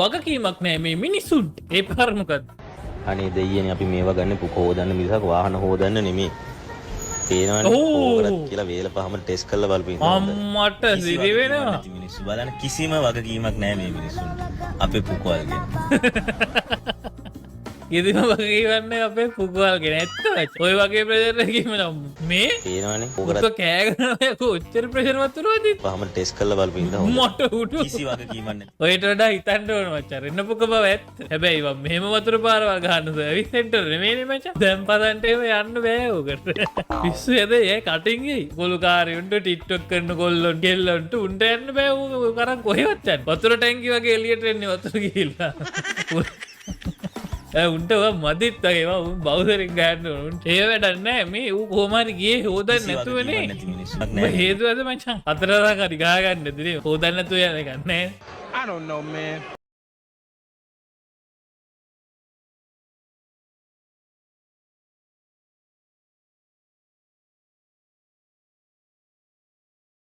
වගකීමක් නෑ මේ මිනිස්සුන්ට. ඒ පාර මොකද්ද? අනේ දෙයියනේ අපි මේවා ගන්න පුකෝ හොදන්න මිසක් වාහන හොදන්න නෙමෙයි. පේනවනේ ඕ. ඕකරත් කියලා වේල පහම ටෙස්ට් කරලා බලපින්න. අම්මට සිරි වෙනවා. මිනිස්සු බලන්න කිසිම වගකීමක් නැහැ මේ මිනිස්සුන්ට. අපේ පුකෝල් ගැන. කිසිම වගකීමක් අපේ පුකවල් ගැන. ඇත්ත ඔය වගේ ප්‍රෙෂර් එකකින් නම් මේ පේනවනේ උත කෑගන කොච්චර ප්‍රෙෂර් වතුරවද? පහම ටෙස්ට් කරලා බලපින්න හොඳ. මට උඩු කිසි වගකීමක් නැහැ. ඔයට වඩා හිතන්න ඕන මචං. එන්න පුක බව ඇත්ත. හැබැයි මම මෙහෙම වතුර පාරවල් ගහන්න සර්විස් සෙන්ටර් නෙමෙයිනේ මචං. දැන් පදන්ට එහෙම යන්න බෑ උකට. පිස්සු යද ඒ කටින් ගියි. පොලු කාර්යුන්ට ටික්ටොක් කරන කොල්ලොන් ගෙල්ලොන්ට උන්ට යන්න බෑ ඌ කරන් කොහෙවත් යන්න. වතුර ටැංකිය වගේ එළියට එන්නේ වතුර ගිහිල්ලා. උන්ට මදිත් වගේ උන් බෞද්ධරින් ගන්න උන් ඒ වැඩක් නෑ මේ ඌ කොහොම හරි ගියේ හොදන්න නැතුවනේ. හේතුවද මචං? අතරදා හරි ගහ ගන්න දෙන්නේ හොදන්න නැතුව යන එක නෑ. I don't know, man.